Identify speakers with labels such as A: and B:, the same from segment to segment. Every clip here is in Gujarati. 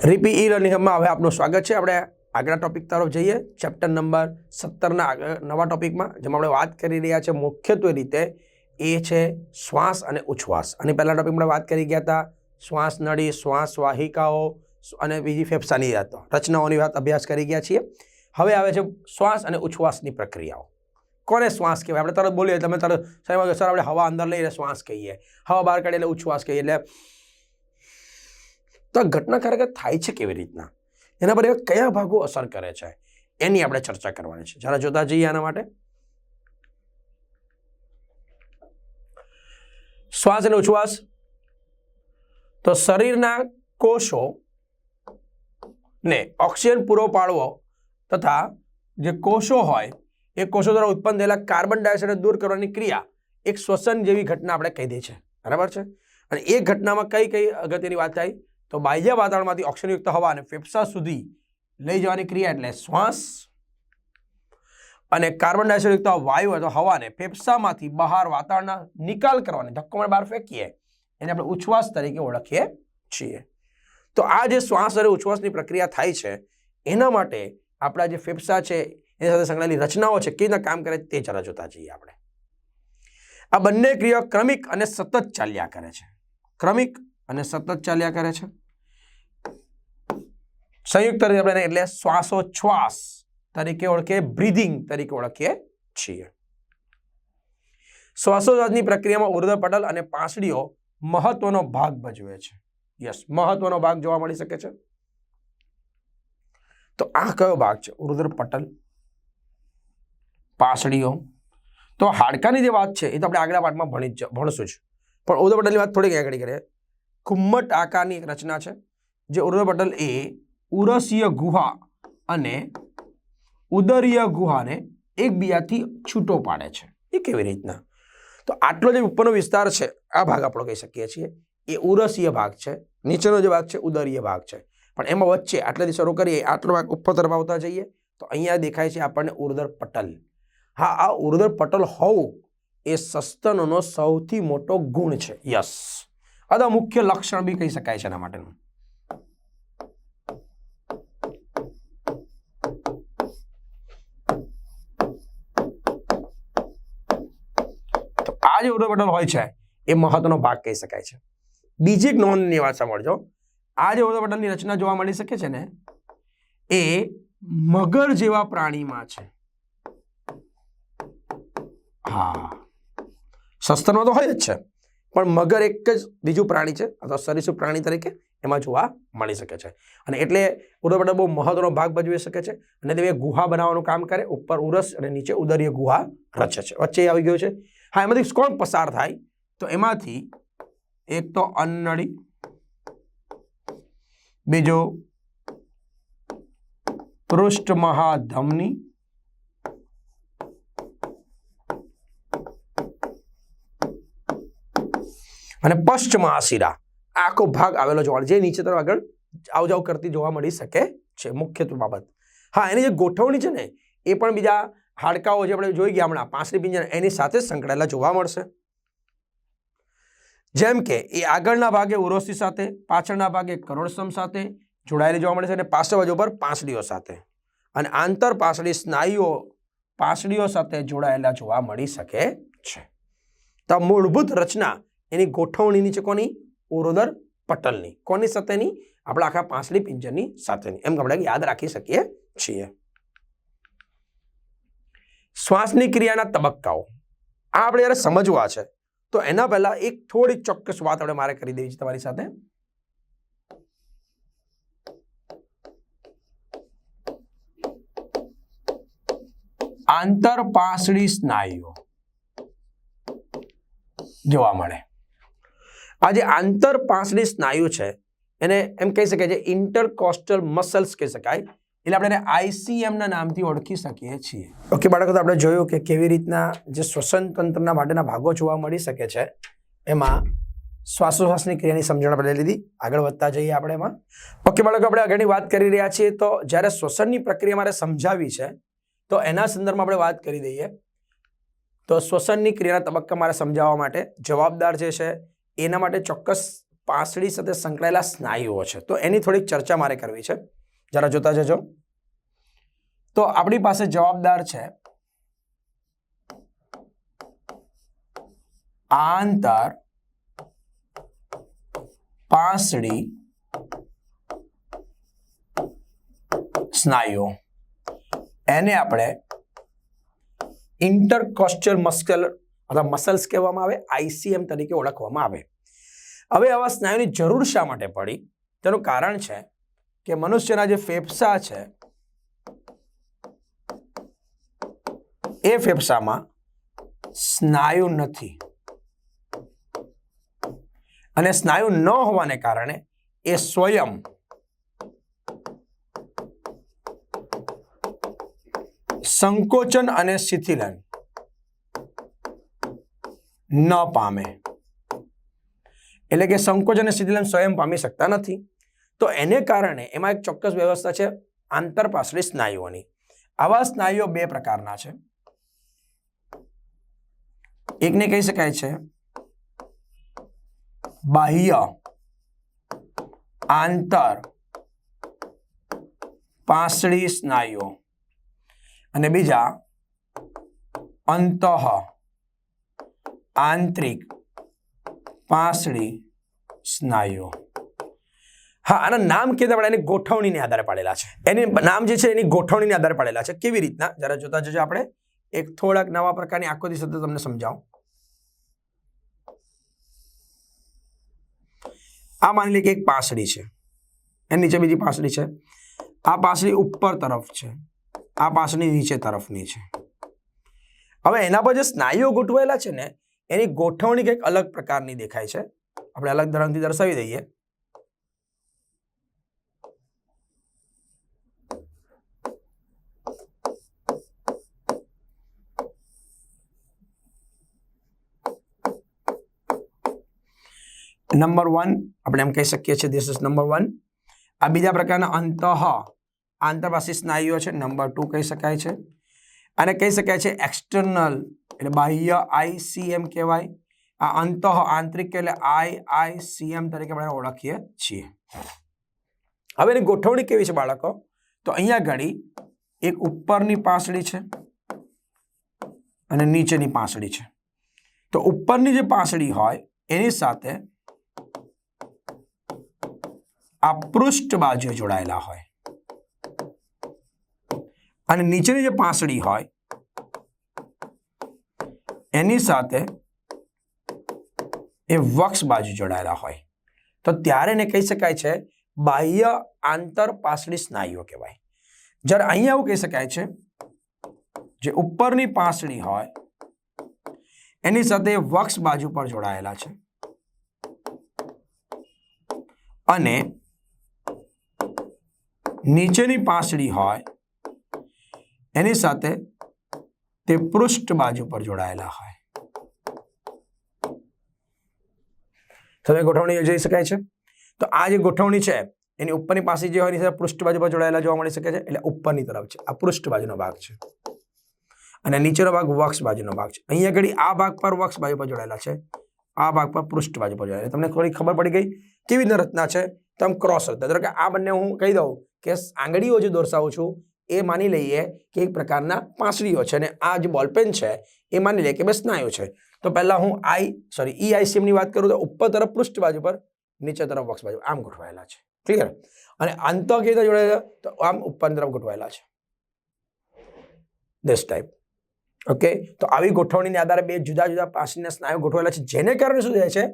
A: રીપી ઈ લર્નિંગ હબમાં હવે આપનું સ્વાગત છે। આપણે આગલા ટોપિક તરફ જઈએ। ચેપ્ટર નંબર 17ના નવા ટોપિકમાં જેમાં આપણે વાત કરી રહ્યા છે મુખ્યત્વે રીતે એ છે શ્વાસ અને ઉચ્છ્વાસ। અને પહેલા ટોપિકમાં વાત કરી ગયા હતા શ્વાસ નળી, શ્વાસ વાહિકાઓ અને બીજી ફેફસાની રચનાઓની વાત અભ્યાસ કરી ગયા છીએ। હવે આવે છે શ્વાસ અને ઉચ્છ્વાસની પ્રક્રિયાઓ। કોને શ્વાસ કહેવાય? આપણે તરત બોલીએ, તમે તરત સર આપણે હવા અંદર લઈને શ્વાસ કહીએ, હવા બહાર કાઢીએ એટલે ઉચ્છ્વાસ કહીએ। એટલે તો ઘટના ખરેખર થાય છે કેવી રીતના, એના પર કયા ભાગો અસર કરે છે, એની આપણે ચર્ચા કરવાની છે। જરા જોતા જઈએ આના માટે। શ્વાસ અને ઉચ્છ્વાસ તો શરીરના કોષો ને ઓક્સિજન પૂરો પાડવો તથા જે કોષો હોય એ કોષો દ્વારા ઉત્પન્ન થયેલા કાર્બન ડાયોક્સાઇડ દૂર કરવાની ક્રિયા એક શ્વસન જેવી ઘટના આપણે કહી દઈએ છીએ, બરાબર છે। અને એ ઘટનામાં કઈ કઈ અગત્યની વાત થાય તો બાહ્ય વાતાવરણમાંથી ઓક્સિજનયુક્ત હવાને ફેફસા સુધી લઈ જવાની ક્રિયા એટલે શ્વાસ, અને કાર્બન ડાયોક્સાઇડ વાયુ અથવા હવાને ફેફસામાંથી બહાર વાતાવરણના નિકાલ કરવાની, ધક્કો બહાર ફેંકીએ, એને આપણે ઉચ્છ્વાસ તરીકે ઓળખીએ છીએ। તો આ જે શ્વાસ અને ઉચ્છ્વાસની પ્રક્રિયા થાય છે એના માટે આપણા જે ફેફસા છે એની સાથે સંકળાયેલી રચનાઓ છે કેવી રીતે કામ કરે તે જરા જોતા જઈએ આપણે। આ બંને ક્રિયાઓ ક્રમિક અને સતત ચાલ્યા કરે છે, ક્રમિક અને સતત ચાલ્યા કરે છે। સંયુક્ત રીતે આપણે એટલે શ્વાસોચ્છ્વાસ તરીકે ઓળખીએ, બ્રીધિંગ તરીકે ઓળખીએ છીએ। શ્વાસોચ્છ્વાસની પ્રક્રિયામાં ઉર્ધ્વ પટલ અને પાંસળીઓ મહત્વનો ભાગ ભજવે છે। યસ, મહત્વનો ભાગ જોવા મળી શકે છે। તો આ કયો ભાગ છે? ઉર્ધ્વ પટલ, પાંસળીઓ। તો હાડકાની જે વાત છે એ તો આપણે આગલા પાઠમાં ભણશું જ, પણ ઉર્ધ્વ પટલની વાત થોડીક આગળ કરીએ। ઘુમ્મટ આકારની એક રચના છે જે ઉર્ધ્વ પટલ એ ઉરસીય ગુહા અને ઉદરીય ગુહાને એકબીજાથી છૂટો પાડે છે। એ કેવી રીતના? તો આટલો જે ઉપરનો વિસ્તાર છે આ ભાગ આપણે કહી શકીએ છીએ એ ઉરસીય ભાગ છે, નીચેનો જે ભાગ છે ઉદરીય ભાગ છે, પણ એમાં વચ્ચે આટલેથી શરૂ કરીએ આટલો ભાગ ઉપર તરફ આવતા જઈએ તો અહીંયા દેખાય છે આપણને ઉર્ધ્વ પટલ। હા, આ ઉર્ધ્વ પટલ હોવું એ સસ્તનોનો સૌથી મોટો ગુણ છે। યસ, આ મુખ્ય લક્ષણ બી કહી શકાય છે એના માટેનું। તો આ જે ઉર્ધ્વ પટલ હોય છે એ મહત્વનો ભાગ કહી શકાય છે। બીજી એક નોંધની વાત સાંભળજો, આ જે ઉર્ધ્વ પટલની રચના જોવા મળી શકે છે ને એ મગર જેવા પ્રાણીમાં છે। હા, સસ્તનો તો હોય જ છે, પણ મગર એક જ બીજું પ્રાણી છે અથવા સરીસૃપ પ્રાણી તરીકે એમાં જોવા મળી શકે છે। અને એટલે ઉર્ધ્વ પટલ બહુ મહત્વનો ભાગ ભજવી શકે છે અને તે ગુહા બનાવવાનું કામ કરે, ઉપર ઉરસ અને નીચે ઉદરીય ગુહા રચે છે। વચ્ચે આવી ગયું છે। હા, એમાંથી કોણ પસાર થાય તો એમાંથી એક તો અન્નળી, બીજો પૃષ્ઠ મહાધમની, અને પશ્ચ મહાશિરા। આખો ભાગ આવેલો જોવા જે નીચે તરફ આગળ આવ જાવ કરતી જોવા મળી શકે છે મુખ્યત્વે બાબત। હા, એની જે ગોઠવણી છે ને એ પણ બીજા હાડકાઓ જે આપણે જોઈ ગયા હમણાં પાંસળી પિંજર એની સાથે સંકળાયેલા જોવા મળશે। જેમ કે એ આગળના ભાગે ઉરોસી સાથે, પાછળના ભાગે કરોડસ્તંભ સાથે જોડાયેલી જોવા મળે છે અને પાછળ બાજુ પર પાંસળીઓ સાથે અને આંતર પાંસળી સ્નાયુઓ પાંસળીઓ સાથે જોડાયેલા જોવા મળી શકે છે। તો મૂળભૂત રચના એની ગોઠવણીની છે કોની? ઉર્ધ્વ પટલની। કોની સાથેની? આપણા આખા પાંસળી પિંજરની સાથેની, એમ આપણે યાદ રાખી શકીએ છીએ। શ્વાસની ક્રિયાના તબક્કાઓ આ આપણે જયારે સમજવા છે તો એના પહેલા એક થોડી ચોક્કસ વાત આપણે મારે કરી દેવી છે તમારી સાથે। આંતર પાંસળી સ્નાયુઓ જોવા મળે। આ જે આંતર પાંસળી સ્નાયુ છે એને એમ કહી શકાય છે ઇન્ટરકોસ્ટલ મસલ્સ કહી શકાય, એટલે આપણે ICM ના નામથી ઓળખી શકીએ છીએ। ઓકે બાળકો, તો આપણે જોયું કે કેવી રીતના જે શ્વસન તંત્રના માટેના ભાગો જોવા મળી શકે છે, એમાં શ્વાસોશ્વાસની ક્રિયાની સમજણ આપણે લીધી। આગળ વધતા જઈએ આપણે એમાં। ઓકે બાળકો, આપણે આગળની વાત કરી રહ્યા છીએ તો જ્યારે શ્વસનની પ્રક્રિયા મારે સમજાવી છે તો એના સંદર્ભમાં આપણે વાત કરી દઈએ। તો શ્વસનની ક્રિયાના તબક્કા મારે સમજાવવા માટે જવાબદાર જે છે એના માટે ચોક્કસ પાંસળી સાથે સંકળાયેલા સ્નાયુઓ છે. તો એની થોડીક ચર્ચા મારે કરવી છે. જરા જોતા જજો. તો આપણી પાસે જવાબદાર છે આંતર પાંસળી સ્નાયુઓ. એને આપણે ઇન્ટરકોસ્ટલ મસ્કલ અથવા મસલ્સ કહેવામાં આવે, આઈસીએમ તરીકે ઓળખવામાં આવે. હવે આવા સ્નાયુની જરૂર શા માટે પડી? તેનું કારણ છે કે મનુષ્યના જે ફેફસા છે એ ફેફસામાં સ્નાયુ નથી, અને સ્નાયુ ન હોવાને કારણે એ સ્વયં સંકોચન અને શિથિલન ન પામે. એટલે કે સંકોચન અને શિથિલન સ્વયં પામી શકતા નથી. તો એને કારણે એમાં એક ચોક્કસ વ્યવસ્થા છે આંતરપાસળી સ્નાયુઓની. આવા સ્નાયુઓ બે પ્રકારના છે. એકને કહી શકાય છે બાહ્ય આંતર પાંસળી સ્નાયુઓ અને બીજા અંતઃ આંતરિક પાંસળી સ્નાયુઓ. હા, આના નામ કેતા આપણે એની ગોઠવણીને આધારે પાડેલા છે. એની નામ જે છે એની ગોઠવણીને આધારે પાડેલા છે. કેવી રીતના જરા જોતા જજો. આપણે એક થોડાક નવા પ્રકારની આકૃતિ સાથે તમને સમજાવું. આ માની લે કે એક પાંસળી છે, એની નીચે બીજી પાંસળી છે. આ પાંસળી ઉપર તરફ છે, આ પાંસળી નીચે તરફની છે. હવે એના પર જે સ્નાયુઓ ગોઠવાયેલા છે ને એની ગોઠવણી કંઈક અલગ પ્રકારની દેખાય છે. આપણે અલગ રંગથી દર્શાવી દઈએ. નંબર 1 આપણે એમ કહી શકીએ છીએ ધીસ ઇઝ નંબર 1. આ બીજા પ્રકારના અંતઃ આંતરપાસળી સ્નાયુઓ છે, નંબર 2 કહી શકાય છે. અને કહી શકાય છે એક્સટર્નલ એટલે બાહ્ય આઈસીએમ કહેવાય. આ અંતઃ આંતરિક એટલે આઈસીએમ તરીકે આપણે ઓળખીએ છીએ. હવે એની ગોઠવણી કેવી છે બાળકો? તો અહીંયા ઘડી એક ઉપરની પાંસળી છે અને નીચેની પાંસળી છે. તો ઉપરની જે પાંસળી હોય એની સાથે આ પૃષ્ઠ બાજુ જોડાયેલા હોય અને નીચેની જે પાંસળી હોય એની સાથે એ વક્ષ બાજુ જોડાયેલા હોય. તો ત્યારે એને કહી શકાય છે બાહ્ય આંતરપાસળી સ્નાયુઓ કહેવાય. જ્યારે અહીંયા એવું કહી શકાય છે જે ઉપરની પાંસળી હોય એની સાથે વક્ષ બાજુ પર જોડાયેલા છે અને નીચેની પાંસળી હોય એની સાથે તે પૃષ્ઠ બાજુ પર જોડાયેલા હોય. તમે ગોઠવણી જોઈ શકાય છે. તો આ જે ગોઠવણી છે એની ઉપરની પાંસળી જે હોય એની સાથે પૃષ્ઠ બાજુ પર જોડાયેલા જોવા મળી શકે છે. એટલે ઉપરની તરફ છે, આ પૃષ્ઠ બાજુનો ભાગ છે અને નીચેનો ભાગ વક્ષ બાજુનો ભાગ છે. અહીંયા આગળ આ ભાગ પર વક્ષ બાજુ પર જોડાયેલા છે, આ ભાગ પર પૃષ્ઠ બાજુ પર જોડાયેલા. તમને થોડી ખબર પડી ગઈ કેવી રીતના રચના છે? તો આમ ક્રોસ રચના. ધારો કે આ બંને હું કહી દઉં કે આંગળીઓ જે દર્શાવું છું એ માની લઈએ કે એક પ્રકારના પાંસળીઓ છે અને આ જે બોલપેન છે એ માની લઈએ કે બે સ્નાયુ છે. તો પહેલા હું ઈઆઈસીએમ ની વાત કરું તો ઉપર તરફ પૃષ્ઠ બાજુ પર, નીચે તરફ વક્ષ બાજુ આમ ગોઠવાયેલા છે. ક્લિયર? અને અંતઃ કેવી રીતે જોડાયેલા? તો આમ ઉપરની તરફ ગોઠવાયેલા છે. This type. ઓકે, તો આવી ગોઠવણીને આધારે બે જુદા જુદા પાંસળીના સ્નાયુ ગોઠવાયેલા છે, જેને કારણે શું થાય છે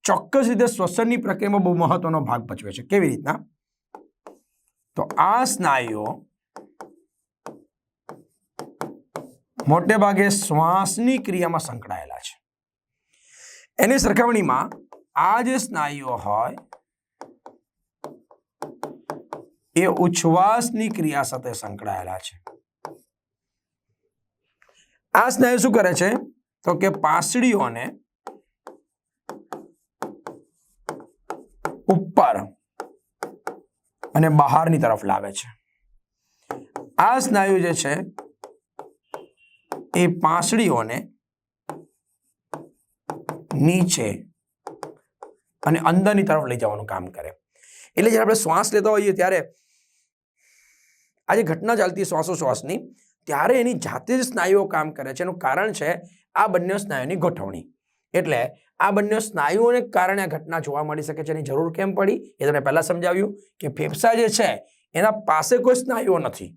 A: ચોક્કસ રીતે શ્વસનની પ્રક્રિયામાં બહુ મહત્વનો ભાગ ભજવે છે. કેવી રીતના? તો આ સ્નાયુઓ મોટે ભાગે શ્વાસની ક્રિયામાં સંકળાયેલા છે. એની સરખામણીમાં આ જે સ્નાયુઓ હોય એ ઉચ્છ્વાસની ક્રિયા સાથે સંકળાયેલા છે. આ સ્નાયુ શું કરે છે તો કે પાંસળીઓને ઉપર અને બહારની તરફ લાવે છે. આ સ્નાયુ જે છે એ પાંસળીઓને નીચે અને અંદરની તરફ લઈ જવાનું કામ કરે. એટલે જ્યારે આપણે શ્વાસ લેતા હોઈએ ત્યારે આ જે ઘટના ચાલતી શ્વાસોશ્વાસની, ત્યારે એની જાતે જ સ્નાયુઓ કામ કરે છે. એનું કારણ છે આ બંને સ્નાયુની ગોઠવણી. એટલે આ બંને સ્નાયુઓને કારણે આ ઘટના જોવા મળી શકે છે. એની જરૂર કેમ પડી એ તમને પહેલા સમજાવ્યું કે ફેફસા જે છે એના પાસે કોઈ સ્નાયુઓ નથી.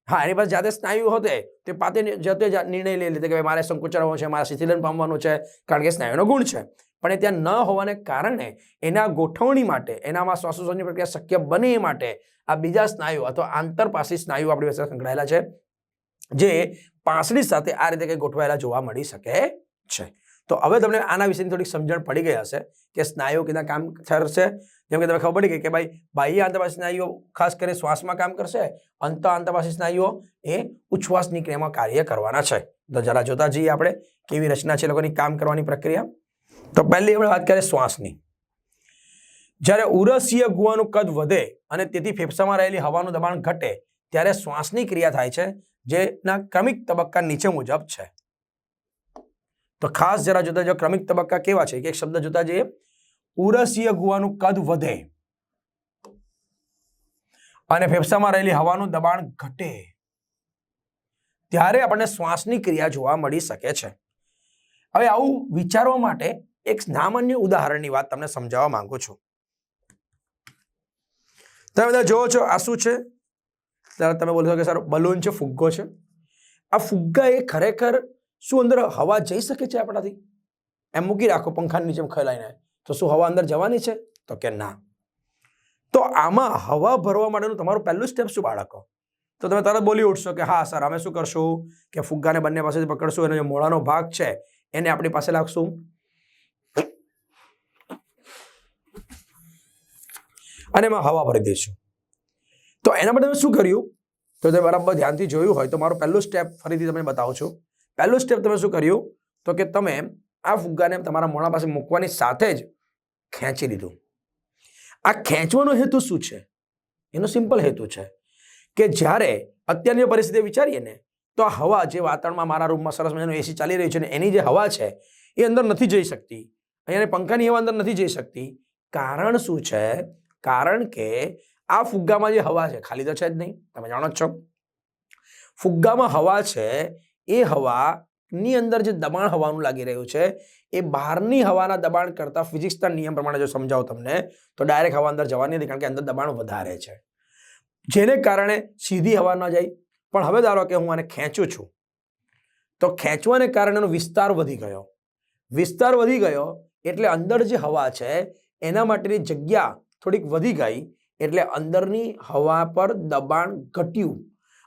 A: હા, એની પાસે જાતે સ્નાયુ હોતે તે પાતે જાતે નિર્ણય લઈ લેતે કે મારે સંકોચાડવો છે, મારે શિથિલન પામવાનું છે, કારણ કે સ્નાયુનો ગુણ છે. પણ એ ત્યાં ન હોવાને કારણે એના ગોઠવણી માટે, એનામાં શ્વાસોશ્વાસની પ્રક્રિયા શક્ય બને એ માટે આ બીજા સ્નાયુ અથવા આંતરપાસી સ્નાયુ આપણી પાસે સંકળાયેલા છે, જે પાંસળી સાથે આ રીતે કંઈ ગોઠવાયેલા જોવા મળી શકે છે. તો હવે તમને આના વિશેની થોડીક સમજણ પડી ગઈ હશે કે સ્નાયુઓ કેના કામ કરશે. જેમ કે તમે ખબર પડી ગઈ કે ભાઈ બાહ્ય આંતરપાસી સ્નાયુઓ ખાસ કરીને શ્વાસમાં કામ કરશે, અંત આંતરપાસી સ્નાયુઓ એ ઉચ્છ્વાસની ક્રિયામાં કાર્ય કરવાના છે. તો જરા જોતા જઈએ આપણે કેવી રચના છે લોકોની કામ કરવાની પ્રક્રિયા. તો પહેલી આપણે વાત કરીએ શ્વાસની. જ્યારે ઉરસીય ગુહાનું કદ વધે અને તેથી ફેફસામાં રહેલી હવાનું દબાણ ઘટે ત્યારે શ્વાસની ક્રિયા થાય છે, જેના ક્રમિક તબક્કા નીચે મુજબ છે. તો ખાસ જરા જોતા જો ક્રમિક તબક્કા કેવા છે કે એક શબ્દ જોતા જઈએ. ઉરસીય ગુહાનું કદ વધે અને ફેફસામાં રહેલી હવાનું દબાણ ઘટે ત્યારે આપણને શ્વાસની ક્રિયા જોવા મળી શકે છે. હવે આવું વિચારવા માટે એક સામાન્ય ઉદાહરણની વાત તમને સમજાવવા માંગુ છું. તમે બધા જોવો છો આ શું છે? ત્યારે તમે બોલો છો કે સર બલૂન છે, ફુગ્ગો છે. આ ફુગ્ગા એ ખરેખર શું અંદર હવા જઈ શકે છે આપણાથી? એમ મૂકી રાખો પંખાની નીચે ખલાઈને, તો શું હવા અંદર જવાની છે? તો કે ના. તો આમાં હવા ભરવા માટેનું તમારું પહેલું સ્ટેપ શું બાળકો? તો તમે તરત બોલી ઉઠશો કે હા સર, અમે શું કરશું કે ફુગ્ગાને બંને પાસેથી પકડશું અને જે મોળાનો ભાગ છે એને આપણી પાસે રાખશું અને એમાં હવા ભરી દઈશું. તો એના માટે તમે શું કર્યું? તો તમે બરાબર ધ્યાનથી જોયું હોય તો મારું પહેલું સ્ટેપ ફરીથી તમને બતાવું છું. પહેલું સ્ટેપ તમે શું કર્યું? તો કે તમે આ ફુગ્ગાને તમારા મોઢા પાસે મૂકવાની સાથે જ ખેંચી લીધું. આ ખેંચવાનો હેતુ શું છે? એનો સિમ્પલ હેતુ છે કે જ્યારે અત્યારની પરિસ્થિતિ વિચારીએ ને તો આ હવા જે વાતાવરણમાં મારા રૂમમાં સરસ મજાનું એસી ચાલી રહ્યું છે ને એની જે હવા છે એ અંદર નથી જઈ શકતી. અહીંયા પંખાની હવા અંદર નથી જઈ શકતી. કારણ શું છે? કારણ કે આ ફુગ્ગામાં જે હવા છે ખાલી તો છે જ નહીં, તમે જાણો જ છો. ફુગ્ગામાં હવા છે, એ હવાની અંદર જે દબાણ હવાનું લાગી રહ્યું છે એ બહારની હવાના દબાણ કરતા ફિઝિક્સના નિયમ પ્રમાણે જો સમજાવું તમને તો ડાયરેક્ટ હવા અંદર જવાની નથી, કારણ કે અંદર દબાણ વધારે છે, જેને કારણે સીધી હવા ન જાય. પણ હવે ધારો કે હું આને ખેંચું છું તો ખેંચવાને કારણે એનો વિસ્તાર વધી ગયો. વિસ્તાર વધી ગયો એટલે અંદર જે હવા છે એના માટેની જગ્યા થોડીક વધી ગઈ, એટલે અંદરની હવા પર દબાણ ઘટ્યું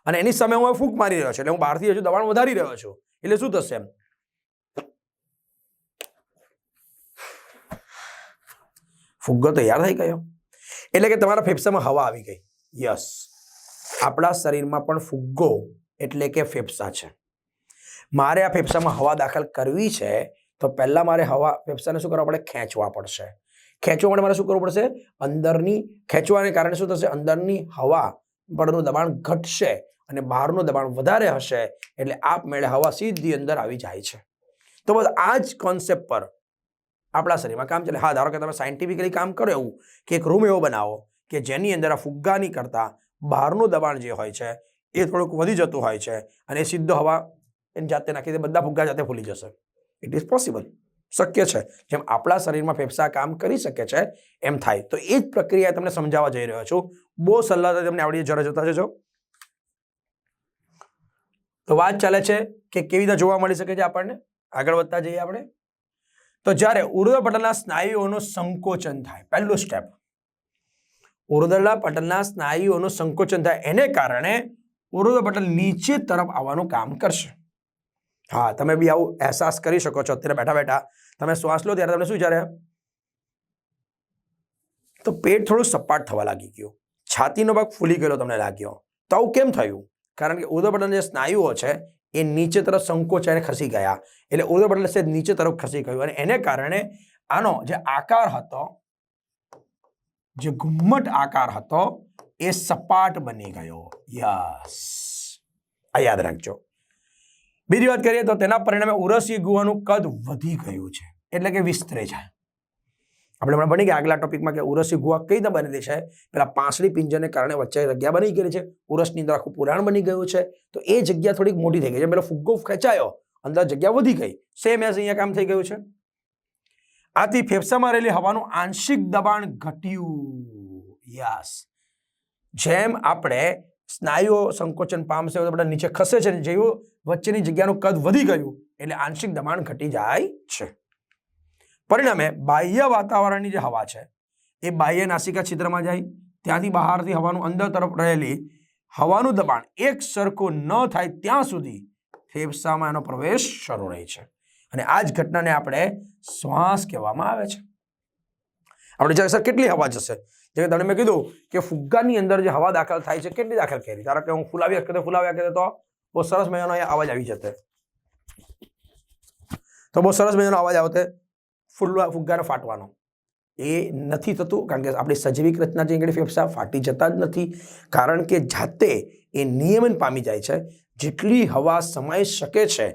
A: અને એની સામે હું ફૂંક મારી રહ્યો છું, એટલે હું બહારથી હજુ દબાણ વધારી રહ્યો છું. એટલે શું થશે? ફુગ્ગો તૈયાર થઈ ગયો. એટલે કે તમારા ફેફસામાં હવા આવી ગઈ. યસ, આપણા શરીરમાં પણ ફુગ્ગો એટલે કે ફેફસા છે. મારે આ ફેફસામાં હવા દાખલ કરવી છે તો પહેલા મારે હવા ફેફસાને શું કરવા પડે? ખેંચવા પડશે. ખેંચવા માટે મારે શું કરવું પડશે? અંદરની ખેંચવાને કારણે શું થશે? અંદરની હવા પરનું દબાણ ઘટશે અને બહારનું દબાણ વધારે હશે, એટલે આપમેળે હવા સીધી અંદર આવી જાય છે. તો બસ આ જ કોન્સેપ્ટ પર આપણા શરીરમાં કામ ચાલે. હા, ધારો કે તમે સાયન્ટિફિકલી કામ કરો એવું કે એક રૂમ એવો બનાવો કે જેની અંદર આ ફુગ્ગાની કરતા બહારનું દબાણ જે હોય છે એ થોડુંક વધી જતું હોય છે અને એ સીધો હવા એની જાતે નાખી દે, બધા ફુગ્ગા જાતે ફૂલી જશે. ઇટ ઇઝ પોસિબલ, શક્ય છે. જેમ આપણા શરીરમાં ફેફસા કામ કરી શકે છે એમ થાય. તો એ જ પ્રક્રિયા તમને સમજાવવા જઈ રહ્યો છું. બહુ સલાહ તમને આવડી જરા જોતા જજો. તો વાત ચાલે છે કે કેવી રીતે જોવા મળી શકે છે આપણને. આગળ વધતા જઈએ આપણે. તો જ્યારે ઉર્ધ્વ પટલના સ્નાયુઓનું સંકોચન થાય, પહેલું સ્ટેપ, ઉર્ધ્વ પટલના સ્નાયુઓનું સંકોચન થાય એને કારણે ઉર્ધ્વ પટલ નીચે તરફ આવવાનું કામ કરશે. હા, તમે બી આવું અહેસાસ કરી શકો છો. અત્યારે બેઠા બેઠા તમે શ્વાસ લો ત્યારે તમને શું વિચારે? તો પેટ થોડું સપાટ થવા લાગી ગયું, છાતીનો ભાગ ફૂલી ગયેલો તમને લાગ્યો. તો આવું કેમ થયું? કારણ કે ઉર્ધ્વ પટલના જે સ્નાયુઓ છે એ નીચે તરફ સંકોચાઈને ખસી ગયા, એટલે ઉર્ધ્વ પટલ છે નીચે તરફ ખસી ગયું અને એને કારણે આનો જે આકાર હતો, જે ઘુમ્મટ આકાર હતો એ સપાટ બની ગયો. યસ, આ યાદ રાખજો. બીજી વાત કરીએ તો તેના પરિણામે ઉરસીય ગુહાનું કદ વધી ગયું છે. એટલે કે વિસ્તરે છે. આપણે હમણાં ભણી ગયા આગલા ટોપિકમાં કે ઉરસી ગુહા કઈ રીતે બનેલી છે, પેલા પાંસળી પિંજરને કારણે વચ્ચે જગ્યા બની ગયેલી છે, ઉરસની અંદર આખું પુરાણ બની ગયું છે, તો એ જગ્યા થોડીક મોટી થઈ ગઈ છે. પેલો ફુગ્ગો ખેંચાયો, અંદર જગ્યા વધી ગઈ, સેમ એઝ અહીંયા કામ થઈ ગયું છે. આથી ફેફસામાં રહેલી હવાનું આંશિક દબાણ ઘટ્યું. યસ, જેમ આપણે સ્નાયુઓ સંકોચન પામશે બધા નીચે ખસે છે, જેવું વચ્ચેની જગ્યાનું કદ વધી ગયું એટલે આંશિક દબાણ ઘટી જાય છે. પરિણામે બાહ્ય વાતાવરણની જે હવા છે એ બાહ્ય નાસિકા છિદ્રમાં જાય, ત્યાંથી બહારથી હવાનું અંદર તરફ રહેલી હવાનું દબાણ એક સરખું ન થાય ત્યાં સુધી ફેફસામાં એનો પ્રવેશ શરૂ રહે છે, અને આ જ ઘટનાને આપણે શ્વાસ કહેવામાં આવે છે. આપણે વિચાર સર કેટલી હવા જશે, જેમ તમે મેં કીધું કે ફુગ્ગાની અંદર જે હવા દાખલ થાય છે કેટલી દાખલ કરી, ધારો કે હું ફૂલાવ્યા કરે તો બહુ સરસ મજાનો અવાજ આવી જતો, તો બહુ સરસ મજાનો અવાજ આવતો ફુગ્ગાને ફાટવાનો. એ નથી થતું, કારણ કે આપણી સજીવિક રચના જે આગળ ફેફસા ફાટી જતા જ નથી, કારણ કે જાતે એ નિયમન પામી જાય છે. જેટલી હવા સમાઈ શકે છે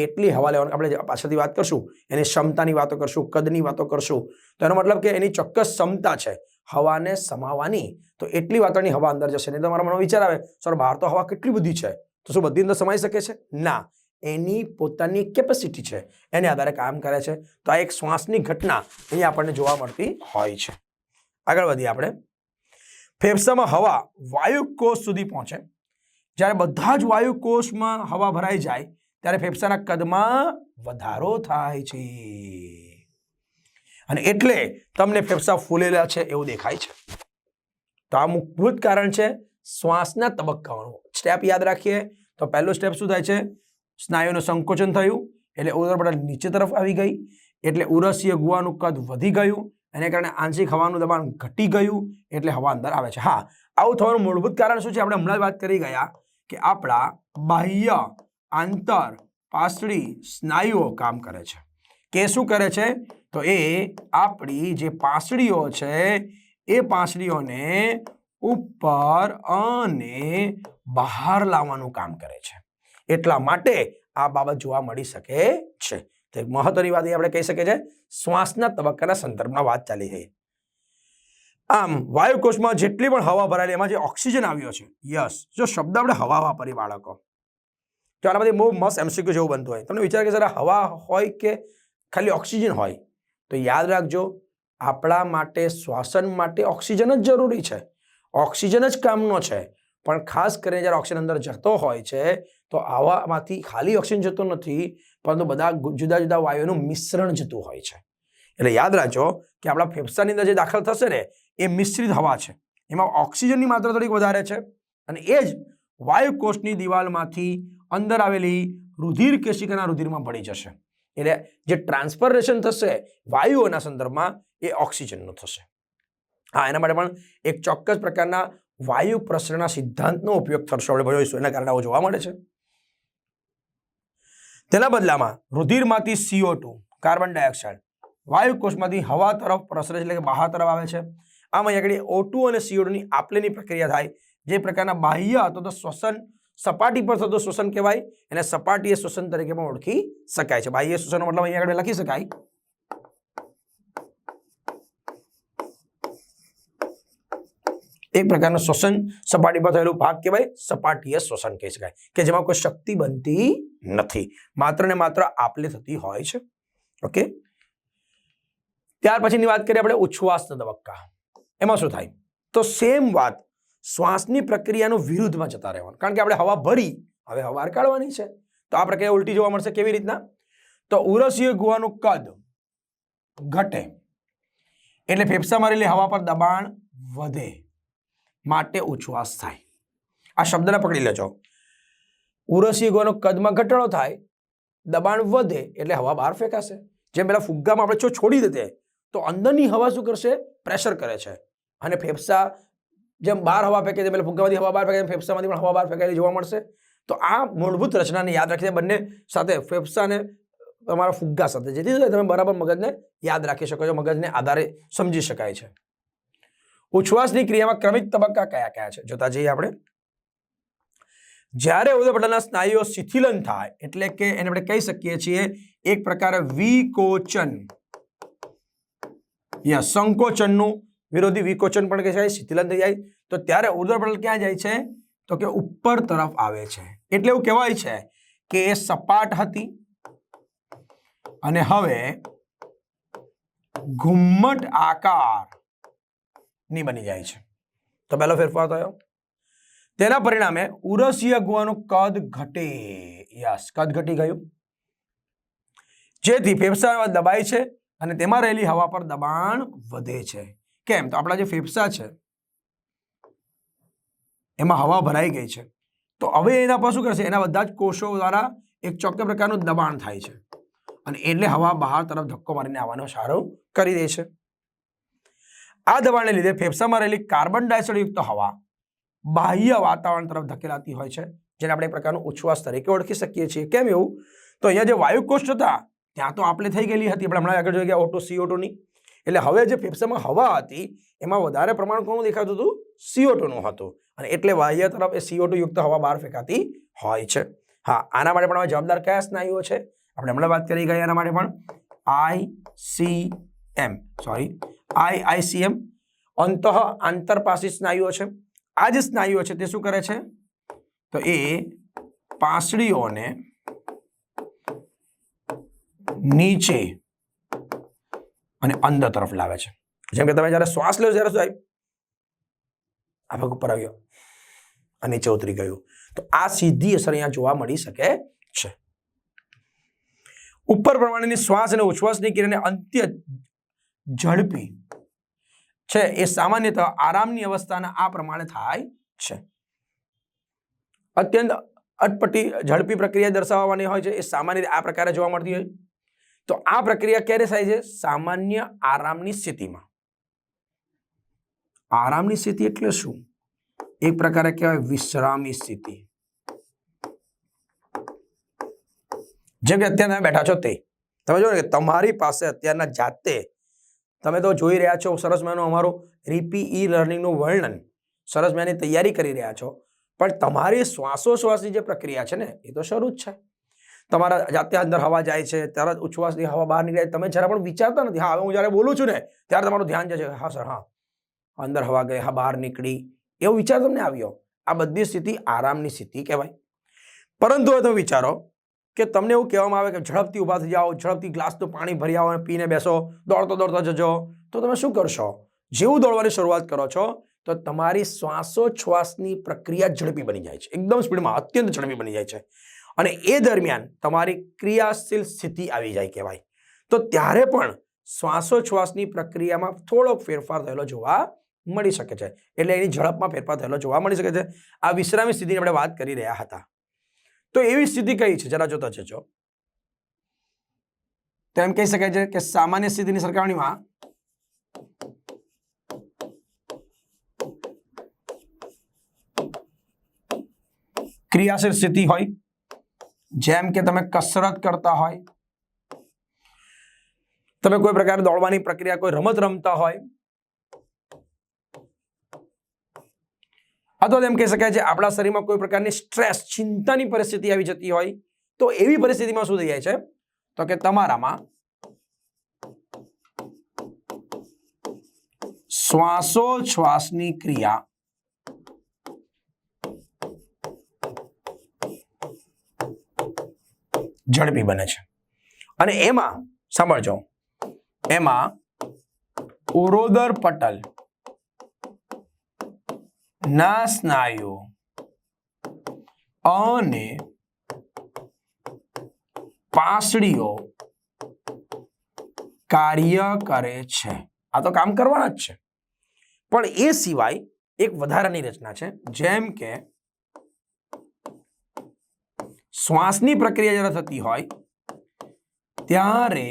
A: એટલી હવા લેવાની આપણે પાછળથી વાત કરશું, એની ક્ષમતાની વાતો કરશું, કદની વાતો કરશું. તો એનો મતલબ કે એની ચોક્કસ ક્ષમતા છે હવાને સમાવવાની, તો એટલી વાતોની હવા અંદર જશે. નહીં તમારા મનમાં વિચાર આવે સર બહાર તો હવા કેટલી બધી છે, તો શું બધી અંદર સમાઈ શકે છે? ના, એની પોતાની કેપેસિટી છે, એને આધારે કામ કરે છે. તો આ એક શ્વાસની ઘટના અહીંયા આપણને જોવા મળતી હોય છે. આગળ વધીએ આપણે. ફેફસામાં હવા વાયુકોષ સુધી પહોંચે. જ્યારે બધા જ વાયુકોષમાં હવા ભરાઈ જાય ત્યારે ફેફસાના કદમાં વધારો થાય છે, અને એટલે તમને ફેફસા ફૂલેલા છે એવું દેખાય છે. તો આ મૂળભૂત કારણ છે શ્વાસના તબક્કાઓનું. સ્ટેપ યાદ રાખીએ તો પહેલો સ્ટેપ શું થાય છે? સ્નાયુનું સંકોચન થયું એટલે ઉદરપટલ નીચે તરફ આવી ગઈ, એટલે ઉરસીય ગુહાનું કદ વધી ગયું, એને કારણે આંશિક હવાનું દબાણ ઘટી ગયું, એટલે હવા અંદર આવે છે. હા, આવું થવાનું મૂળભૂત કારણ શું છે? આપણે હમણાં જ વાત કરી ગયા કે આપણા બાહ્ય આંતર પાસળી સ્નાયુઓ કામ કરે છે. કે શું કરે છે? તો એ આપણી જે પાસળીઓ છે એ પાસળીઓને ઉપર અને બહાર લાવવાનું કામ કરે છે. એટલા માટે આ બાબત જોવા મળી શકે છે. તો એક મહત્વની વાત આપણે કહી શકીએ છીએ, શ્વાસના તબક્કાના સંદર્ભમાં વાત ચાલી છે. આમ વાયુકોષમાં જેટલી પણ હવા ભરાયેલી એમાં જે ઓક્સિજન આવ્યો છે, યસ, જો શબ્દ આપણે હવા વાપરી બાળકો, તો આના બધી બહુ મસ્ત એમસીક્યુ જેવું બનતું હોય. તમને વિચાર કે સર હવા હોય કે ખાલી ઓક્સિજન હોય? તો યાદ રાખજો, આપણા માટે શ્વાસન માટે ઓક્સિજન જ જરૂરી છે, ઓક્સિજન જ કામનો છે. પણ ખાસ કરીને જ્યારે ઓક્સિજન અંદર જતો હોય છે તો હવામાંથી ખાલી ઓક્સિજન જતો નથી, પરંતુ બધા જુદા જુદા વાયુઓનું મિશ્રણ જતું હોય છે. એટલે યાદ રાખજો કે આપણા ફેફસાની અંદર જે દાખલ થશે ને એ મિશ્રિત હવા છે, એમાં ઓક્સિજનની માત્રા થોડીક વધારે છે, અને એ જ વાયુકોષની દિવાલમાંથી અંદર આવેલી રુધિર કેશિકાના રુધિરમાં ભળી જશે. એટલે જે ટ્રાન્સફરેશન થશે વાયુઓના સંદર્ભમાં એ ઓક્સિજનનું થશે. હા, એના માટે પણ એક ચોક્કસ પ્રકારના વાયુ પ્રસરણના સિદ્ધાંતનો ઉપયોગ થશે, આપણે જોઈશું, એના કારણે આવું જોવા મળે છે. તેના બદલામાં રુધિરમાંથી CO2 કાર્બન ડાયોક્સાઇડ વાયુકોષમાંથી હવા તરફ પ્રસરે છે, એટલે કે બહાર તરફ આવે છે. આમ અહીંયા આગળ O2 અને CO2 ની આપલેની પ્રક્રિયા થાય, જે પ્રકારના બાહ્ય અથવા તો શ્વસન સપાટી પર થતું શ્વસન કહેવાય, એને સપાટીય શ્વસન તરીકે પણ ઓળખી શકાય છે. બાહ્ય શ્વસનનો મતલબ અહીંયા આગળ લખી શકાય એક પ્રકારનું શ્વસન સપાટી પર થયેલું ભાગ કહેવાય, સપાટીય શ્વસન કહી શકાય, કે જેમાં કોઈ શક્તિ બનતી નથી, માત્ર ને માત્ર આપલે થતી હોય છે. ઓકે, ત્યાર પછીની વાત કરીએ આપણે ઉચ્છ્વાસના તબક્કા. એમાં શું થાય? તો સેમ વાત, શ્વાસની પ્રક્રિયાનું વિરુદ્ધમાં જતા રહેવાનું, કારણ કે આપણે હવા ભરી, હવે હવા બહાર કાઢવાની છે, તો આ પ્રક્રિયા ઉલટી જોવા મળશે. કેવી રીતના? તો ઉરસીય ગુહાનું કદ ઘટે એટલે ફેફસામાં રહેલી હવા પર દબાણ વધે, માટે ઉચ્છ્વાસ થાય. આ શબ્દને પકડી લેજો. ઉરસીય ગુહાનો કદમાં ઘટાડો થાય, દબાણ વધે એટલે હવા બહાર ફેંકાશે. જેમ પેલા ફુગ્ગામાં આપણે જો છોડી દે તો અંદરની હવા શું કરશે? પ્રેશર કરે છે, અને ફેફસા જેમ બહાર હવા ફેંકે છે, પેલા ફુગ્ગામાંથી હવા બહાર ફેંકે, ફેફસામાંથી પણ હવા બહાર ફેંકાયેલી જોવા મળશે. તો આ મૂળભૂત રચનાને યાદ રાખીને બંને સાથે, ફેફસાને તમારા ફુગ્ગા સાથે, જેથી તમે બરાબર મગજને યાદ રાખી શકો છો, મગજને આધારે સમજી શકાય છે. ઉચ્છ્વાસની ક્રિયામાં ક્રમિક તબક્કા કયા કયા છે જોતા જઈએ આપણે. જ્યારે ઉદરપટલના સ્નાયુઓ શિથિલન થાય, એટલે કે એને આપણે કહી શકીએ છીએ એક પ્રકારે વિકોચન, યસ, સંકોચનનું વિરોધી વિકોચન પણ કહે છે, શીતલન થઈ જાય. તો ત્યારે ઉર્ધ્વ પટલ ક્યાં જાય છે? તો કે ઉપર તરફ આવે છે. એટલે એવું કહેવાય છે કે એ સપાટ હતી અને હવે ઘુમ્મટ આકાર ની બની જાય છે. તો પહેલો ફેરફાર થયો. તેના પરિણામે ઉરસીય ગુહાનું કદ ઘટે. યસ, કદ ઘટી ગયું, જેથી ફેફસા દબાય છે અને તેમાં રહેલી હવા પર દબાણ વધે છે. કેમ? તો આપણા જે ફેફસા છે એમાં હવા ભરાઈ ગઈ છે. તો હવે એના પર શું કરશે? એના બધા જ કોષો દ્વારા એક ચોક્કસ પ્રકારનું દબાણ થાય છે અને એટલે હવા બહાર તરફ ધક્કો મારીને આવવાનો સારો કરી દે છે. આ દબાણને લીધે ફેફસામાં રહેલી કાર્બન ડાયોક્સાઇડ યુક્ત હવા બાહ્ય વાતાવરણ તરફ ધકેલાતી હોય છે, જેને આપણે એક પ્રકારનું ઉચ્છ્વાસ તરીકે ઓળખી શકીએ છીએ. કેમ એવું? તો અહીંયા જે વાયુકોષ હતા ત્યાં તો આપણે થઈ ગયેલી હતી, આપણે હમણાં આગળ જોઈ ગયા O2 CO2 ની. એટલે હવે જે ફેફસામાં હવા હતી એમાં વધારે પ્રમાણ કોનું દેખાતું હતું? CO2 નું હતું અને એટલે બાહ્ય તરફ એ CO2 યુક્ત હવા બહાર ફેંકાતી હોય છે. હા, આના માટે પણ જવાબદાર કયા સ્નાયુઓ છે? આપણે હમણાં વાત કરી ગયા. એના માટે પણ ICM આંતરપાશી સ્નાયુઓ છે. આ જે સ્નાયુઓ છે તે શું કરે છે? તો એ પાંસળીઓને નીચે અને અંદર તરફ લાવે છે. જેમ કે તમે જ્યારે શ્વાસ લો ત્યારે શું થાય? આ ભાગ ઉપર આવ્યો અને નીચે ઉતરી ગયું. તો આ સીધી અસર અહીંયા જોવા મળી શકે છે. ઉપર પ્રમાણેની શ્વાસ અને ઉચ્છ્વાસની ક્રિયાને અંત્ય ઝડપી છે એ સામાન્યતઃ આરામની અવસ્થાના આ પ્રમાણે થાય છે. અત્યંત અટપટી ઝડપી પ્રક્રિયા દર્શાવવાની હોય છે એ સામાન્ય આ પ્રકારે જોવા મળતી હોય. તો આ પ્રક્રિયા ક્યારે થાય છે? સામાન્ય આરામની સ્થિતિમાં. આરામની સ્થિતિ એટલે શું? એક પ્રકારે કહેવાય વિશ્રામી સ્થિતિ. જેમ કે અત્યારે તમે બેઠા છો તે તમે જો ને કે તમારી પાસે અત્યારના જાતે તમે તો જોઈ રહ્યા છો સરસ મજાનું અમારું રીપી લર્નિંગનું વર્ણન, સરસ મજાની તૈયારી કરી રહ્યા છો, પણ તમારી શ્વાસોશ્વાસની જે પ્રક્રિયા છે ને એ તો શરૂ જ છે. તમારા જાતે અંદર હવા જાય છે, તરત ઉચ્છ્વાસની હવા બહાર નીકળે, તમે જરા પણ વિચારતા નથી. હા, હવે હું જ્યારે બોલું છું ને ત્યારે તમારું ધ્યાન જાય છે, હા સર, હા અંદર હવા ગઈ, હા બહાર નીકળી, એવો વિચાર તમને આવ્યો. આ બધી સ્થિતિ આરામની સ્થિતિ કહેવાય. પરંતુ હવે તમે વિચારો કે તમને એવું કહેવામાં આવે કે ઝડપથી ઊભા થઈ જાઓ, ઝડપથી ગ્લાસનું પાણી ભરી આવો અને પીને બેસો, દોડતો જજો, તો તમે શું કરશો? જેવું દોડવાની શરૂઆત કરો છો તો તમારી શ્વાસોચ્છ્વાસની પ્રક્રિયા ઝડપી બની જાય છે, એકદમ સ્પીડમાં, અત્યંત ઝડપી બની જાય છે અને એ દરમિયાન તમારી ક્રિયાશીલ સ્થિતિ આવી જાય કહેવાય. તો ત્યારે પણ શ્વાસોચ્છ્વાસની પ્રક્રિયામાં થોડોક ફેરફાર થયેલો જોવા મળી શકે છે. એટલે એની ઝડપમાં ફેરફાર થયેલો જોવા મળી શકે છે. આ વિશ્રામી સ્થિતિની આપણે વાત કરી રહ્યા હતા. તો એવી સ્થિતિ કઈ છે? જરા જોતા જજો. તો એમ કહી શકાય છે કે સામાન્ય સ્થિતિની સરખામણીમાં ક્રિયાશીલ સ્થિતિ હોય, જેમ કે તમે કસરત કરતા હોય, તમે કોઈ પ્રકારે દોડવાની પ્રક્રિયા, કોઈ રમત રમતા હોય, અથવા એમ કહી શકાય છે આપણા શરીરમાં કોઈ પ્રકારની સ્ટ્રેસ, ચિંતાની પરિસ્થિતિ આવી જતી હોય, તો એવી પરિસ્થિતિમાં શું થઈ જાય છે? તો કે તમારામાં શ્વાસોચ્છ્વાસની ક્રિયા ઝડપી બને છે અને એમાં સમજો, એમાં ઉરોદર પટલ ના સ્નાયુઓ અને પાંસળીઓ કાર્ય કરે છે. આ તો કામ કરવાના જ છે, પણ એ સિવાય એક વધારાની રચના છે. જેમ કે શ્વાસની પ્રક્રિયા જ્યારે થતી હોય ત્યારે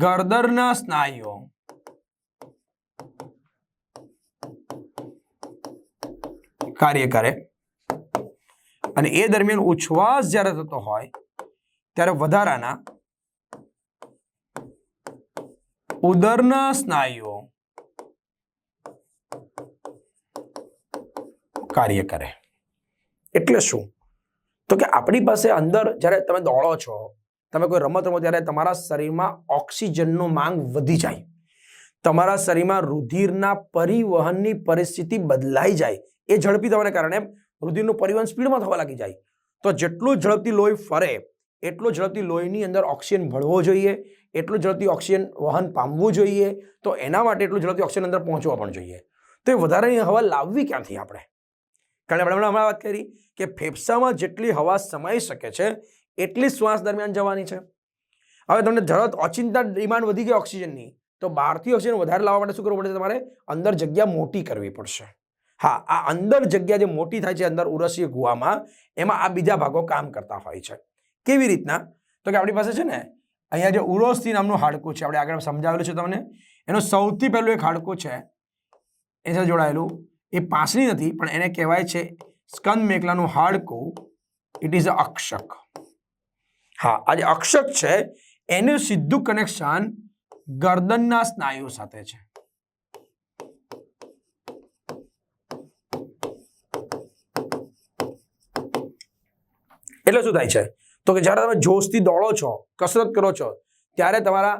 A: ગરદનના સ્નાયુઓ કાર્ય કરે અને એ દરમિયાન ઉચ્છ્વાસ જ્યારે થતો હોય ત્યારે વધારાના ઉદરના સ્નાયુઓ કાર્ય કરે. એટલે શું? તો કે આપણી પાસે અંદર જ્યારે તમે દોડો છો, તમે કોઈ રમત રમો ત્યારે તમારા શરીરમાં ઓક્સિજનનો માંગ વધી જાય તમારા શરીરમાં રુધિરના પરિવહનની પરિસ્થિતિ બદલાઈ જાય, એ ઝડપી થવાને કારણે રુધિરનું પરિવહન સ્પીડમાં થવા લાગી જાય. તો જેટલું ઝડપથી લોહી ફરે એટલું ઝડપથી લોહીની અંદર ઓક્સિજન ભળવો જોઈએ, એટલું ઝડપથી ઓક્સિજન વહન પામવું જોઈએ. તો એના માટે એટલું ઝડપથી ઓક્સિજન અંદર પહોંચવા પણ જોઈએ. તો એ વધારાની હવા લાવવી ક્યાંથી આપણે? કારણ કે આપણે હમણાં વાત કરી કે ફેફસામાં જેટલી હવા સમાઈ શકે છે એટલી શ્વાસ દરમિયાન જવાની છે. હવે તમને ઝડપ ઓચિંતા ડિમાન્ડ વધી ગઈ ઓક્સિજનની, તો બહારથી ઓક્સિજન વધારે લાવવા માટે શું કરવું પડશે? તમારે અંદર જગ્યા મોટી કરવી પડશે. હા, આ અંદર જગ્યા જે મોટી થાય છે અંદર ઉરસીય ગુહામાં, એમાં આ બીજા ભાગો કામ કરતા હોય છે. કેવી રીતના? તો કે આપણી પાસે છે ને અહીંયા જે ઉરોસ્થિ નામનું હાડકું છે, આપણે આગળ સમજાવેલું છે તમને. એનું સૌથી પહેલું એક હાડકું છે એ સાથે જોડાયેલું, એ પાસળી નથી પણ એને કહેવાય છે સ્કંદ મેખલાનું હાડકું. ઇટ ઇઝ અ અક્ષક. હા, આ જે અક્ષક છે એનું સીધું કનેક્શન ગરદનના સ્નાયુ સાથે છે. એટલે શું થાય છે? તો કે જ્યારે તમે જોશથી દોડો છો, કસરત કરો છો, ત્યારે તમારા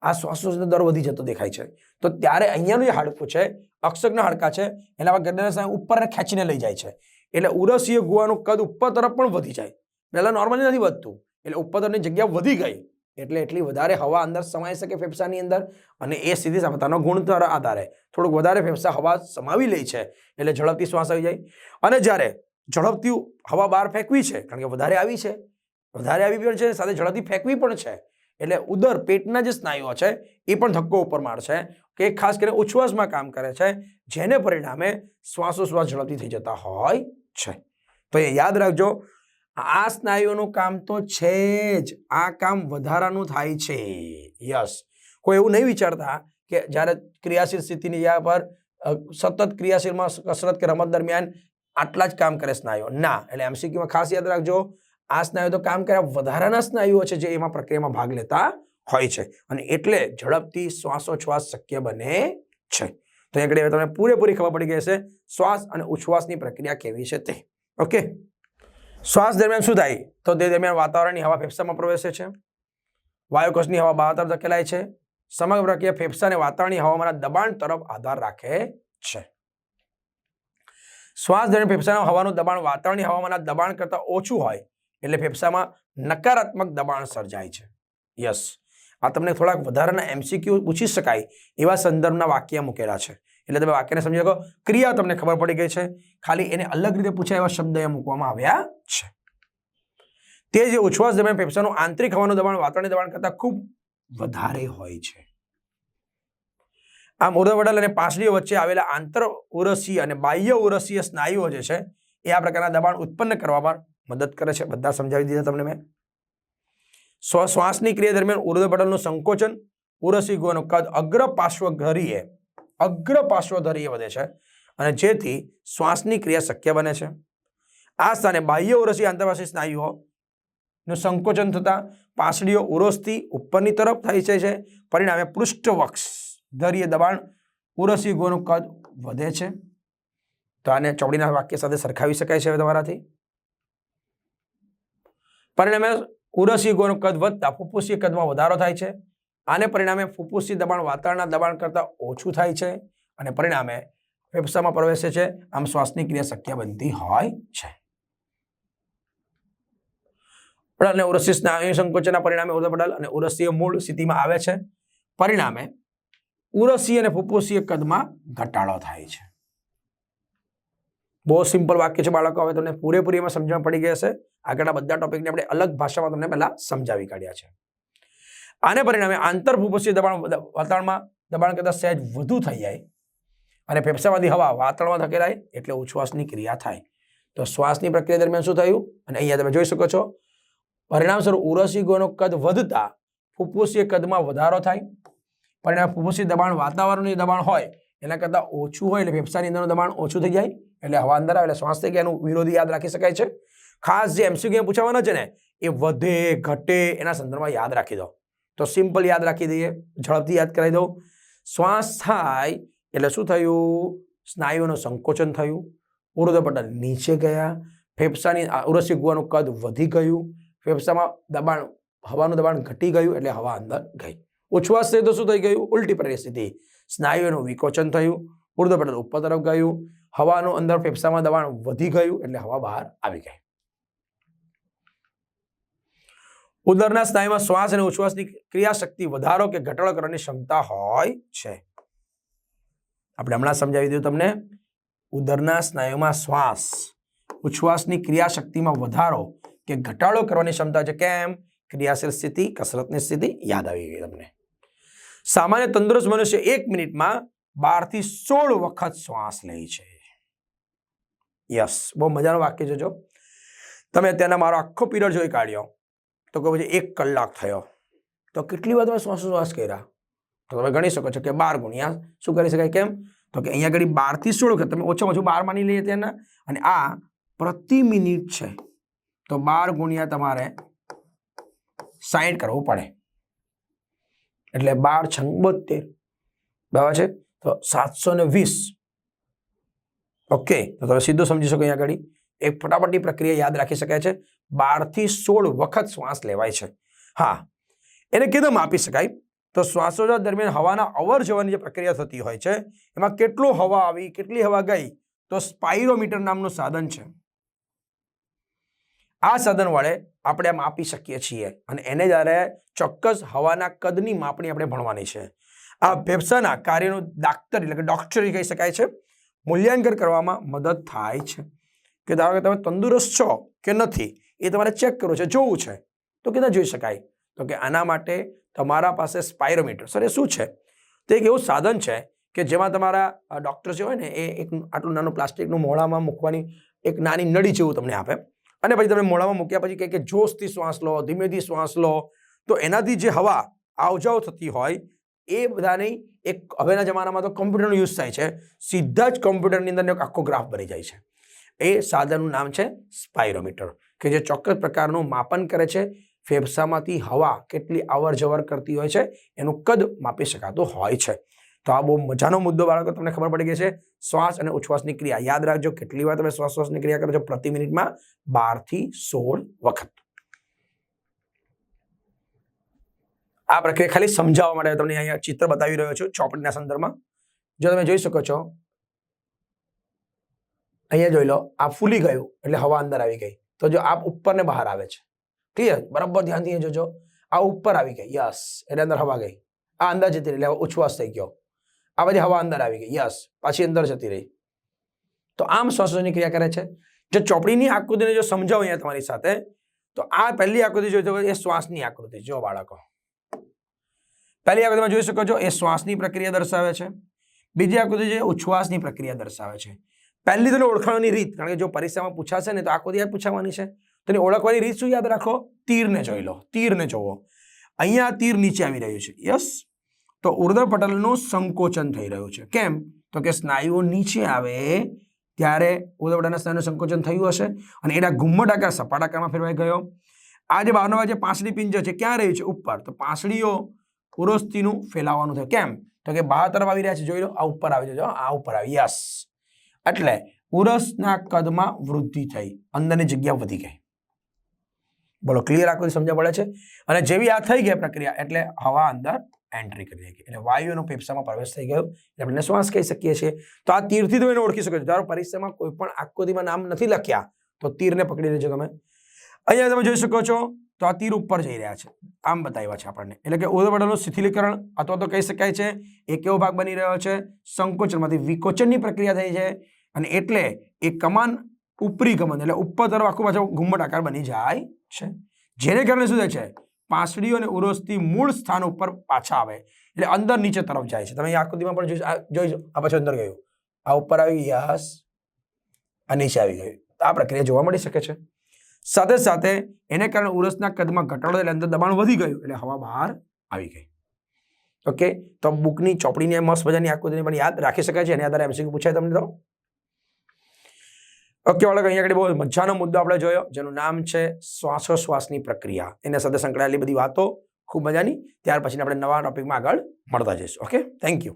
A: આ શ્વાસનો દર વધી જતો દેખાય છે. તો ત્યારે અહીંયાનું જે હાડકું છે, અક્ષકના હાડકા છે, એના પર ગરદનના સ્નાયુ ઉપર ખેંચીને લઈ જાય છે. એટલે ઉરસીય ગુહાનું કદ ઉપર તરફ પણ વધી જાય. પહેલા નોર્મલી નથી વધતું, એટલે ઉપર તરફની જગ્યા વધી ગઈ એટલે એટલી વધારે હવા અંદર સમાઈ શકે ફેફસાની અંદર, અને એ સીધી પોતાનો ગુણધર આધારે થોડુંક વધારે ફેફસા હવા સમાવી લે છે એટલે ઝડપથી શ્વાસ આવી જાય. અને જ્યારે ઝડપથી હવા બહાર ફેંકવી છે, કારણ કે વધારે આવી પણ છે, સાથે ઝડપથી ફેંકવી પણ છે, એટલે ઉદર પેટના જે સ્નાયુઓ છે એ પણ ધક્કો ઉપર મારશે કે ખાસ કરીને ઉચ્છ્વાસમાં કામ કરે છે, જેને પરિણામે શ્વાસોશ્વાસ ઝડપથી થઈ જતા હોય છે. તો એ યાદ રાખજો, આ સ્નાયુઓનું કામ તો છે જ, આ કામ વધારાનું થાય છે. યસ, કોઈ એવું નહીં વિચારતા કે જ્યારે ક્રિયાશીલ સ્થિતિની જગ્યા પર સતત ક્રિયાશીલમાં કસરત કે રમત દરમિયાન આટલા જ કામ કરે સ્નાયુઓ. ના, એટલે એમસીક્યુમાં ખાસ યાદ રાખજો, આ સ્નાયુ તો કામ કર્યા વધારાના સ્નાયુઓ છે જે એમાં પ્રક્રિયામાં ભાગ લેતા હોય છે, અને એટલે ઝડપથી શ્વાસોચ્છ્વાસ શક્ય બને છે. તો અહીંયા તમને પૂરેપૂરી ખબર પડી ગઈ હશે શ્વાસ અને ઉચ્છ્વાસની પ્રક્રિયા કેવી છે તે. ઓકે, શ્વાસ દરમિયાન શું થાય? તો તે દરમિયાન વાતાવરણની હવા ફેફસામાં પ્રવેશે છે, વાયુકોષની હવા બહાર તરફ ધકેલાય છે. સમગ્ર પ્રક્રિયા ફેફસા અને વાતાવરણની હવામાનના દબાણ તરફ આધાર રાખે છે. શ્વાસ દરમિયાન ફેફસાના હવાનું દબાણ વાતાવરણની હવામાનના દબાણ કરતાં ઓછું હોય એટલે ફેફસામાં નકારાત્મક દબાણ સર્જાય છે. યસ, આ તમને થોડાક વધારાના એમસીક્યુ પૂછી શકાય એવા સંદર્ભના વાક્ય મૂકેલા છે, એટલે તમે વાક્યને સમજી શકો. ક્રિયા તમને ખબર પડી ગઈ છે, ખાલી એને અલગ રીતે પૂછાય એવા શબ્દ અહીંયા મૂકવામાં આવ્યા છે. તે જે ઉચ્છ્વાસ દરમિયાન ફેફસાનું આંતરિક હવાનું દબાણ વાતાવરણના દબાણ કરતાં ખૂબ વધારે હોય છે. આમ ઉદરપટલ અને પાસળીઓ વચ્ચે આવેલા આંતર ઉરસીય અને બાહ્ય ઉરસીય સ્નાયુઓ જે છે એ આ પ્રકારના દબાણ ઉત્પન્ન કરવામાં મદદ કરે છે. બધા સમજાવી દીધા તમને મેં. શ્વાસની ક્રિયા દરમિયાન ઉદરપટલનું સંકોચન, ઉરસી ગુહાનું કદ અગ્ર પાર્શ્વધરીય વધે છે, અને જેથી શ્વાસની ક્રિયા શક્ય બને છે. આ સ્થાને બાહ્ય ઉરસી આંતરવાસી સ્નાયુઓનું સંકોચન થતા પાસળીઓ ઉરોસ્થિ ઉપરની તરફ થઈ જાય છે, પરિણામે પૃષ્ઠવક્ષ ધરીય દબાણ ઉરસી ગુહાનું કદ વધે છે. તો આને ચોપડીના વાક્ય સાથે સરખાવી શકાય છે તમારાથી. પરિણામે ઉરસી ગુહાનું કદ વધતા ફુફ્ફુસીય કદમાં વધારો થાય છે. આને પરિણામે ફુફ્ફુસી દબાણ વાતાવરણના દબાણ કરતાં ઓછું થાય છે, અને પરિણામે ફેફસામાં પ્રવેશે છે. આમ શ્વાસની ક્રિયા શક્ય બનતી હોય છે. અને ઉરસી સ્નાયુ સંકોચનના પરિણામે ઉદરપટલ અને ઉરસીય મૂળ સ્થિતિમાં આવે છે. પરિણામે ઉરસી અને ફુફ્ફુસીય કદમાં ઘટાડો થાય છે. બહુ સિમ્પલ વાક્ય છે બાળકો. હવે તમને પૂરેપૂરી એમાં સમજણ પડી ગઈ હશે. આગળના બધા ટોપિકને આપણે અલગ ભાષામાં તમને પહેલા સમજાવી કાઢ્યા છે. આને પરિણામે આંતર ફુફ્ફુસીય દબાણ વાતાવરણમાં દબાણ કરતાં સહેજ વધુ થઈ જાય અને ફેફસામાંથી હવા વાતાવરણમાં ધકેલાય એટલે ઉચ્છ્વાસની ક્રિયા થાય. તો શ્વાસની પ્રક્રિયા દરમિયાન શું થયું? અને અહીંયા તમે જોઈ શકો છો, પરિણામ સ્વરૂપ ઉરસી ગુહાનું કદ વધતા ફુફ્ફુસીય કદમાં વધારો થાય. પરિણામે ફુફ્ફુસીય દબાણ વાતાવરણનું દબાણ હોય એના કરતાં ઓછું હોય એટલે ફેફસાની અંદરનું દબાણ ઓછું થઈ જાય, એટલે હવા અંદર આવે એટલે શ્વાસ થઈ ગયા. એનું વિરોધી યાદ રાખી શકાય છે. ખાસ જે એમસીક્યુ પૂછાવાના છે ને એ વધે ઘટે એના સંદર્ભમાં યાદ રાખી દો. તો સિમ્પલ યાદ રાખી દઈએ, ઝડપથી યાદ કરાવી દઉં. શ્વાસ થાય એટલે શું થયું? સ્નાયુઓનું સંકોચન થયું, ઉદરપટલ નીચે ગયા, ફેફસાની ઉરસી ગુહાનું કદ વધી ગયું, ફેફસામાં દબાણ હવાનું દબાણ ઘટી ગયું એટલે હવા અંદર ગઈ. ઉચ્છ્વાસ છે તો શું થઈ ગયું? ઉલટી પરિસ્થિતિ, સ્નાયુઓનું વિકોચન થયું, ઉર્ધ્વપટલ ઉપર તરફ ગયું, હવાનું અંદર ફેફસામાં દબાણ વધી ગયું એટલે હવા બહાર આવી ગઈ. ઉદરના સ્નાયુમાં શ્વાસ અને ઉચ્છ્વાસની ક્રિયાશક્તિ વધારો કે ઘટાડો કરવાની ક્ષમતા હોય છે. આપણે હમણાં સમજાવી દીધું તમને. ઉદરના સ્નાયુમાં શ્વાસ ઉચ્છ્વાસની ક્રિયાશક્તિમાં વધારો કે ઘટાડો કરવાની ક્ષમતા છે. કેમ? ક્રિયાશીલ સ્થિતિ, કસરતની સ્થિતિ યાદ આવી ગઈ તમને. સામાન્ય તંદુરસ્ત મનુષ્ય 1 મિનિટમાં 12 થી 16 વખત શ્વાસ લે છે. યસ, બહુ મજાનું વાક્ય જોજો. તમે અત્યારના મારો આખો પીરિયડ જોઈ કાઢ્યો તો કે પછી 1 કલાક થયો તો કેટલી વાર તમે શ્વાસોશ્વાસ કર્યા? તો તમે ગણી શકો છો કે 12 ગુણ્યા શું કરી શકાય? કેમ? તો કે અહીંયા આગળ 12 થી 16 વખત તમે ઓછામાં ઓછું 12 માની લઈએ ત્યાંના, અને આ પ્રતિ મિનિટ છે તો 12 ગુણ્યા તમારે 60 કરવું પડે એટલે 12 × 72 બરાબર છે તો 720. ઓકે, તો તમે સીધું સમજી શકો અહીંયા આગળ એક ફટાફટની પ્રક્રિયા યાદ રાખી શકાય છે. 12 થી 16 વખત શ્વાસ લેવાય છે. હા, એને કીધું માપી શકાય તો શ્વાસોચ્છ્વાસ દરમિયાન હવાના અવર જવાની જે પ્રક્રિયા થતી હોય છે એમાં કેટલું હવા આવી, કેટલી હવા ગઈ, તો સ્પાઇરોમીટર નામનું સાધન છે. આ સાધન વડે આપણે માપી શકીએ છીએ અને એને જ્યારે ચોક્કસ હવાના કદની માપણી આપણે ભણવાની છે. આ ફેફસાના કાર્યનું ડાક્ટર એટલે કે ડોક્ટરી કહી શકાય છે મૂલ્યાંકન કરવામાં મદદ થાય છે. કે ધારો કે તમે તંદુરસ્ત છો કે નથી એ તમારે ચેક કરવું છે, જોવું છે, તો કેતા જોઈ શકાય? તો કે આના માટે તમારા પાસે સ્પાઇરોમીટર. સર એ શું છે? તો એક એવું સાધન છે કે જેમાં તમારા ડોક્ટર જે હોય ને એ એક આટલું નાનું પ્લાસ્ટિકનું મોઢામાં મૂકવાની એક નાની નળી જેવું તમને આપે અને પછી તમે મોઢામાં મૂક્યા પછી કહે કે જોશથી શ્વાસ લો, ધીમેથી શ્વાસ લો, તો એનાથી જે હવા આવજાવ થતી હોય એ બધાની એક હવેના જમાનામાં તો કોમ્પ્યુટરનો યુઝ થાય છે, સીધા જ કોમ્પ્યુટરની અંદર એક આખો ગ્રાફ બની જાય છે. એ સાધનનું નામ છે સ્પાઇરોમીટર કે જે ચોક્કસ પ્રકારનું માપન કરે છે. ફેફસામાંથી હવા કેટલી અવર જવર કરતી હોય છે એનું કદ માપી શકાતું હોય છે. તો આ બહુ મજાનો મુદ્દો બાળકો તમને ખબર પડી ગઈ છે. શ્વાસ અને ઉચ્છ્વાસની ક્રિયા યાદ રાખજો. કેટલી વાર તમે શ્વાસોચ્છ્વાસની ક્રિયા કરો છો? પ્રતિ મિનિટમાં 12 થી 16 વખત. આ પ્રક્રિયા ખાલી સમજાવવા માટે તમને અહીંયા ચિત્ર બતાવી રહ્યો છું ચોપડીના સંદર્ભમાં. જો તમે જોઈ શકો છો અહીંયા જોઈ લો, આ ફૂલી ગયું એટલે હવા અંદર આવી ગઈ. તો જો આ ઉપર ને બહાર આવે છે, ક્લિયર? બરાબર ધ્યાનથી જોજો. આ ઉપર આવી ગઈ, યસ, એટલે અંદર હવા ગઈ. આ અંદર જતી રહી એટલે ઉચ્છ્વાસ થઈ ગયો. આ બધી હવા અંદર આવી ગઈ, યસ, પાછી અંદર જતી રહી. તો આમ શ્વાસોચ્છ્વાસની ક્રિયા કરે છે. જો ચોપડીની આકૃતિને જો સમજાવું અહીંયા તમારી સાથે તો આ પહેલી આકૃતિ જોઈ એ શ્વાસની આકૃતિ. જો બાળકો, પહેલી આકૃતિમાં જોઈ શકો છો એ શ્વાસની પ્રક્રિયા દર્શાવે છે. બીજી આકૃતિ છે ઉચ્છ્વાસની પ્રક્રિયા દર્શાવે છે. પહેલી તો ઓળખાણની રીત, કારણ કે જો પરીક્ષામાં પૂછાશે ને તો આકૃતિ યાદ પૂછવાની છે તો ઓળખવાની રીત શું યાદ રાખો? તીરને જોઈ લો, તીરને જોવો. અહીંયા તીર નીચે આવી રહ્યું છે, યસ, તો ઉર્ધ્વપટલનું સંકોચન થઈ રહ્યું છે. કેમ? તો કે સ્નાયુઓ નીચે આવે ત્યારે ઉર્ધ્વપટલના સ્નાયુનું સંકોચન થયું હશે અને એના ઘુમ્મટ આકાર સપાટ આકારમાં ફેરવાઈ ગયો. આ જે બહારનો જે પાંસળી પિંજર છે ક્યાં રહ્યું છે? ઉપર. તો પાંસળીઓ ઉરોસ્થિનું ફેલાવાનું થયું. કેમ? તો કે બહાર તરફ આવી રહ્યા છે, જોઈ લો, આ ઉપર આવી જજો, આ ઉપર આવી, યસ, એટલે ઉરસના કદમાં વૃદ્ધિ થઈ, અંદરની જગ્યા વધી ગઈ. બોલો, ક્લિયર આકૃતિ સમજવા પડે છે? અને જેવી આ થઈ ગઈ પ્રક્રિયા એટલે હવા અંદર એન્ટ્રી કરી ગઈ એટલે વાયુનો ફેફસામાં પ્રવેશ થઈ ગયો એટલે આપણે શ્વાસ કહી શકીએ છીએ. તો આ તીરથી તમે એને ઓળખી શકો છો. ધારો પરીક્ષામાં કોઈ પણ આકૃતિમાં નામ નથી લખ્યા તો તીરને પકડી લેજો તમે. અહીંયા તમે જોઈ શકો છો તો આ તીર ઉપર જઈ રહ્યા છે, આમ બતાવ્યા છે આપણને. એટલે કે ઉર્ધ્વપટલનું શિથિલીકરણ અથવા તો કહી શકાય છે એક એવો ભાગ બની રહ્યો છે સંકોચનમાંથી વિકોચનની પ્રક્રિયા થઈ છે અને એટલે એ કમાન ઉપરી કમાન એટલે ઉપર તરફ આખું પાછો ઘુમ્મટ આકાર બની જાય છે. જેને કારણે શું થાય છે? પાંસળીઓ અને ઉરોસ્થિ મૂળ સ્થાન ઉપર પાછા આવે એટલે અંદર નીચે તરફ જાય છે. તમે આકૃતિમાં પણ જોઈજો, આ પાછું અંદર ગયું, આ ઉપર આવી, યસ, આ નીચે આવી ગયું. આ પ્રક્રિયા જોવા મળી શકે છે. સાથે સાથે એને કારણે ઉરસના કદમાં ઘટાડો એટલે અંદર દબાણ વધી ગયું એટલે હવા બહાર આવી ગઈ. ઓકે, તો બુકની ચોપડીની મસ્ત મજાની આકૃતિને પણ યાદ રાખી શકાય છે. એના આધારે એમસીક્યુ પૂછાય તમને તો. ઓકે બાળકો, અહીંયા આગળ બહુ મજાનો મુદ્દો આપણે જોયો જેનું નામ છે શ્વાસોશ્વાસની પ્રક્રિયા. એના સાથે સંકળાયેલી બધી વાતો ખૂબ મજાની. ત્યાર પછી આપણે નવા ટોપિકમાં આગળ મળતા જઈશું. Okay, thank you.